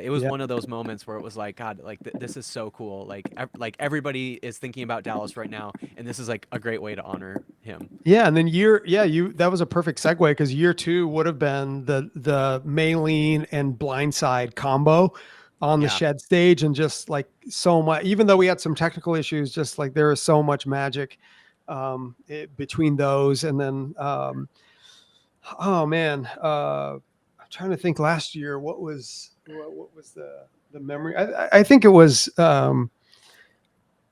it was one of those moments where it was like, God, like this is so cool. Like everybody is thinking about Dallas right now, and this is like a great way to honor him. Yeah, and then that was a perfect segue because year 2 would have been the Maylene and Blindside combo on the Shed stage, and just like so much, even though we had some technical issues, just like there was so much magic between those. And then oh man, I'm trying to think last year what was the memory. I think it was how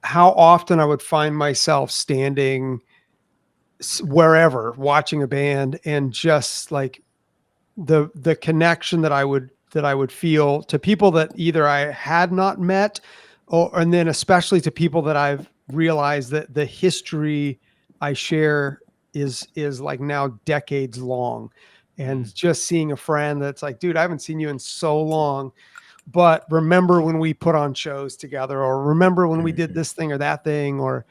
often I would find myself standing wherever watching a band, and just like the connection that I would feel to people that either I had not met, and then especially to people that I've realized that the history I share is like now decades long. And just seeing a friend that's like, dude, I haven't seen you in so long, but remember when we put on shows together, or remember when we did this thing or that thing, or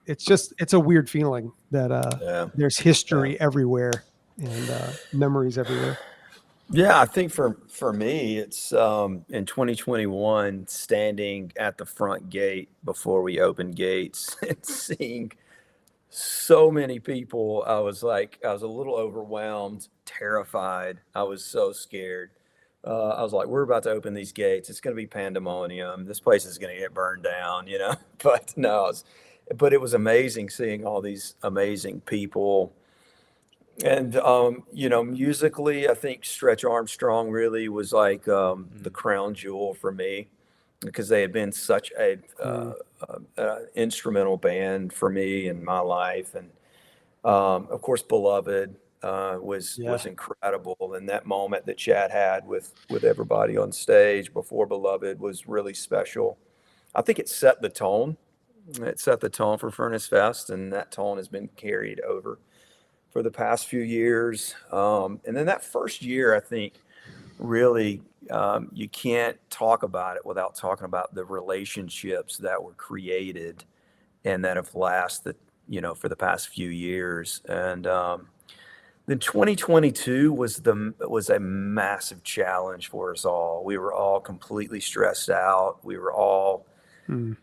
it's a weird feeling that there's history everywhere, and memories everywhere. Yeah, I think for me, it's in 2021, standing at the front gate before we opened gates and seeing so many people. I was a little overwhelmed, terrified. I was so scared. I was like, we're about to open these gates. It's going to be pandemonium. This place is going to get burned down, But no, but it was amazing seeing all these amazing people. And, musically, I think Stretch Armstrong really was like the crown jewel for me, because they had been such a instrumental band for me in my life. And of course, Beloved was incredible. And that moment that Chad had with everybody on stage before Beloved was really special. I think it set the tone. It set the tone for Furnace Fest, and that tone has been carried over for the past few years. And then that first year, I think, really, you can't talk about it without talking about the relationships that were created and that have lasted, for the past few years. And then 2022 was a massive challenge for us all. We were all completely stressed out. We were all, there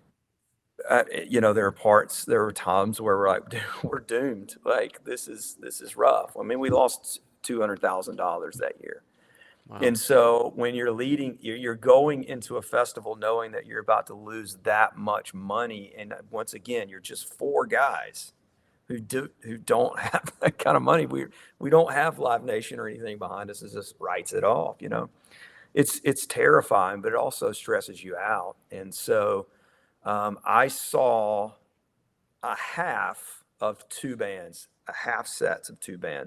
were times where we're like, dude, we're doomed. Like, this is rough. I mean, we lost $200,000 that year. Wow. And so when you're going into a festival knowing that you're about to lose that much money. And once again, you're just 4 guys who don't have that kind of money. We don't have Live Nation or anything behind us. It just writes it off, It's terrifying, but it also stresses you out. And so I saw a half sets of 2 bands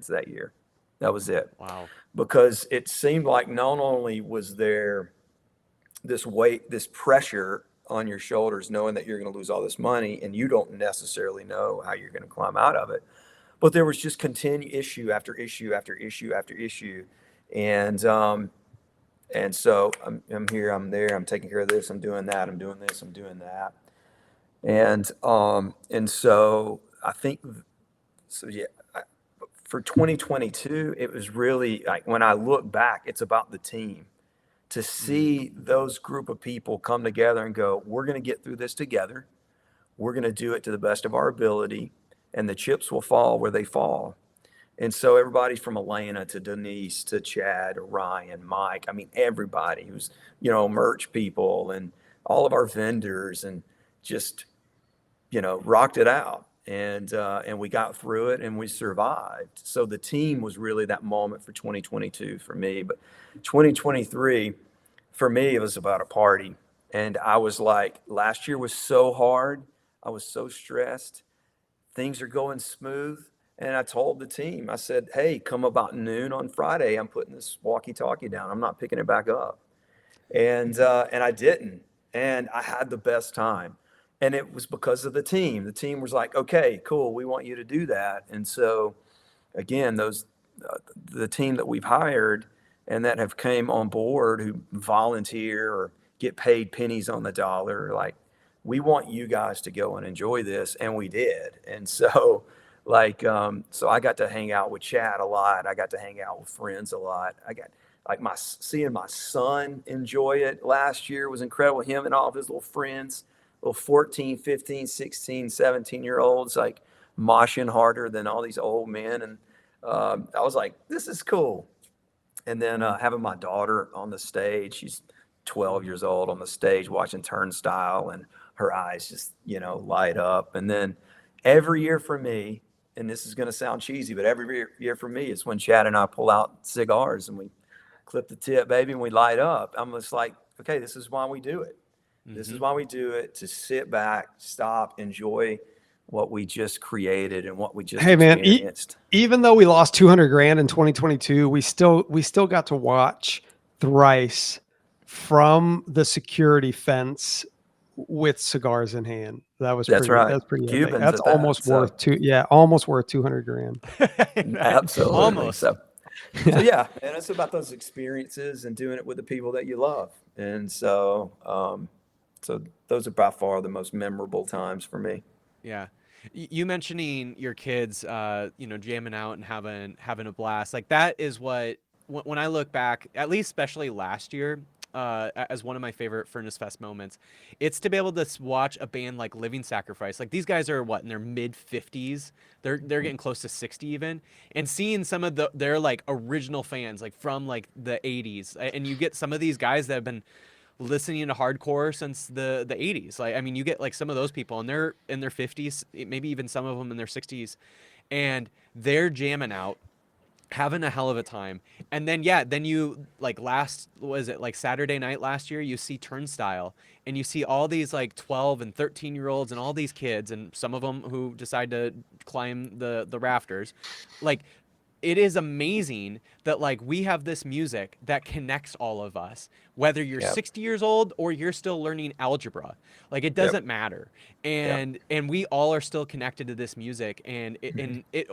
that year. That was it. Wow. Because it seemed like not only was there this weight, this pressure on your shoulders, knowing that you're going to lose all this money and you don't necessarily know how you're going to climb out of it, but there was just continued issue after issue after issue after issue. And so I'm here, I'm there, I'm taking care of this, I'm doing that, I'm doing this, I'm doing that. And so I think, for 2022, it was really like, when I look back, it's about the team. To see those group of people come together and go, we're going to get through this together. We're going to do it to the best of our ability, and the chips will fall where they fall. And so everybody from Elena to Denise to Chad, Ryan, Mike, I mean, everybody who's, merch people and all of our vendors, and just, rocked it out. And we got through it and we survived. So the team was really that moment for 2022 for me. But 2023, for me, it was about a party. And I was like, last year was so hard. I was so stressed. Things are going smooth. And I told the team, I said, hey, come about noon on Friday, I'm putting this walkie-talkie down. I'm not picking it back up. And I didn't. And I had the best time. And it was because of the team. The team was like, okay, cool, we want you to do that. And so, again, the team that we've hired and that have came on board who volunteer or get paid pennies on the dollar, like, we want you guys to go and enjoy this, and we did. And so, like, so I got to hang out with Chad a lot. I got to hang out with friends a lot. I got like seeing my son enjoy it last year was incredible. Him and all of his little friends, little 14, 15, 16, 17-year olds, like moshing harder than all these old men. And I was like, this is cool. And then having my daughter on the stage, she's 12 years old on the stage watching Turnstile, and her eyes just, light up. And then every year for me, and this is going to sound cheesy, but every year for me is when Chad and I pull out cigars and we clip the tip, baby, and we light up. I'm just like, okay, this is why we do it. This is why we do it, to sit back, stop, enjoy what we just created and what we just experienced. Even though we lost 200 grand in 2022, we still got to watch thrice from the security fence with cigars in hand. That's right. That's pretty Cubans epic. That's at that, almost worth 200 grand. Absolutely. Almost. So yeah, and it's about those experiences and doing it with the people that you love. And so, so those are by far the most memorable times for me. Yeah. You mentioning your kids, jamming out and having a blast. Like, that is what, when I look back, at least especially last year, as one of my favorite Furnace Fest moments, it's to be able to watch a band like Living Sacrifice. Like, these guys are in their mid 50s. They're getting close to 60 even, and seeing some of their like original fans, like from like the 80s, and you get some of these guys that have been listening to hardcore since the 80s. Like, I mean, you get like some of those people, and they're in their 50s, maybe even some of them in their 60s, and they're jamming out, having a hell of a time. And then you like Saturday night last year, you see Turnstile, and you see all these like 12 and 13-year-olds and all these kids, and some of them who decide to climb the rafters. Like, it is amazing that like we have this music that connects all of us, whether you're 60 years old or you're still learning algebra. Like, it doesn't matter. And we all are still connected to this music. And it's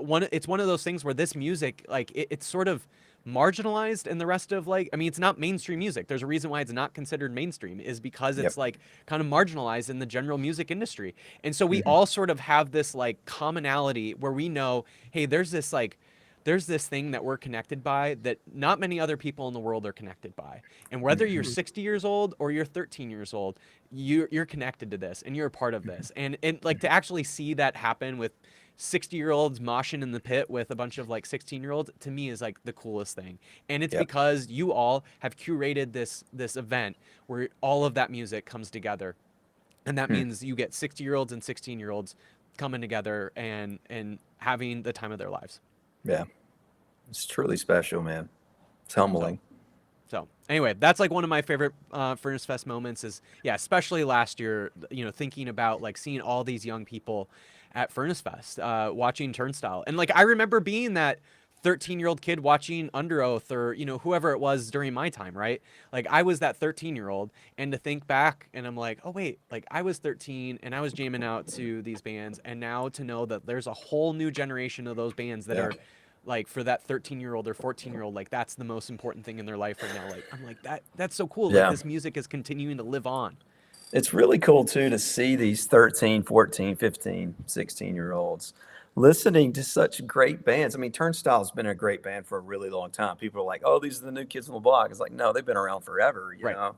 one of those things where this music, like, it's sort of marginalized in the rest of, like, I mean, it's not mainstream music. There's a reason why it's not considered mainstream, is because it's like kind of marginalized in the general music industry. And so we all sort of have this like commonality where we know, hey, there's this thing that we're connected by that not many other people in the world are connected by. And whether you're 60 years old or you're 13 years old, you're connected to this, and you're a part of this. And like, to actually see that happen with 60-year-olds moshing in the pit with a bunch of like 16-year-olds, to me is like the coolest thing. And it's because you all have curated this event where all of that music comes together. And that means you get 60-year-olds and 16-year-olds coming together and having the time of their lives. Yeah. It's truly special, man. It's humbling. So anyway, that's like one of my favorite Furnace Fest moments is, especially last year, thinking about like seeing all these young people at Furnace Fest, watching Turnstile. And like, I remember being that 13-year-old kid watching Under Oath or, whoever it was during my time, right? Like, I was that 13-year-old, and to think back and I'm like, oh wait, like, I was 13 and I was jamming out to these bands. And now to know that there's a whole new generation of those bands that are like, for that 13-year-old or 14-year-old, like, that's the most important thing in their life right now. Like, I'm like, that's so cool. Like, this music is continuing to live on. It's really cool too to see these 13, 14, 15, 16-year-olds listening to such great bands. I mean, Turnstile's been a great band for a really long time. People are like, oh, these are the new kids on the block. It's like, no, they've been around forever, you know.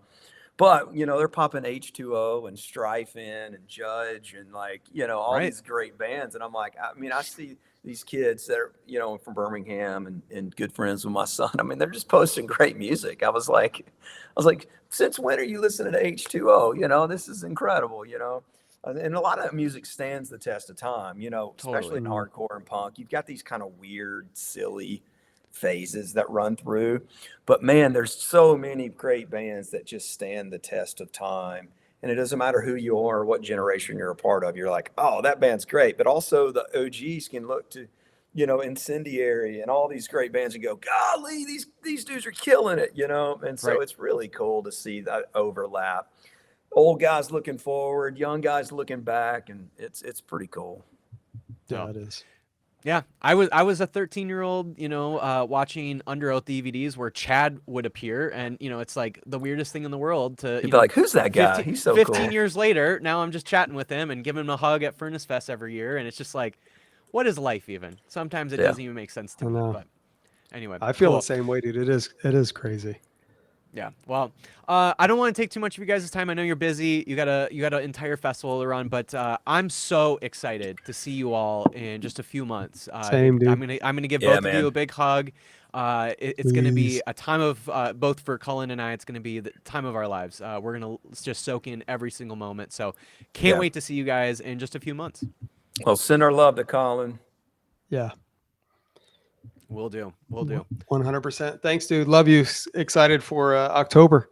But, they're popping H2O and Strife in and Judge and, like, all these great bands. And I'm like, I mean, I see these kids that are, from Birmingham and good friends with my son. I mean, they're just posting great music. I was like, since when are you listening to H2O? This is incredible, And a lot of music stands the test of time, especially in hardcore and punk. You've got these kind of weird, silly phases that run through. But man, there's so many great bands that just stand the test of time. And it doesn't matter who you are or what generation you're a part of. You're like, oh, that band's great. But also the OGs can look to, Incendiary and all these great bands and go, golly, these dudes are killing it, And so it's really cool to see that overlap. old guys looking forward, young guys looking back, and it's pretty cool. Yeah, Oh. it is. Yeah, I was a 13-year-old, watching Under Oath DVDs where Chad would appear, and it's like the weirdest thing in the world to You'd be like, "Who's that guy? 15, He's so 15 cool." years later, now I'm just chatting with him and giving him a hug at Furnace Fest every year, and it's just like, what is life even? Sometimes it Yeah. doesn't even make sense to I me. know. But anyway, I feel cool. the same way, dude. It is crazy. Yeah. Well, I don't want to take too much of you guys' time. I know you're busy. You got an entire festival to run, but I'm so excited to see you all in just a few months. Same, dude. I'm gonna give Yeah, both of you man. a big hug. It's gonna be Please. a time of both for Cullen and I. It's gonna be the time of our lives. We're gonna just soak in every single moment. So can't Yeah. wait to see you guys in just a few months. Well, send our love to Colin. Yeah. We'll do. 100%. Thanks, dude. Love you. Excited for October.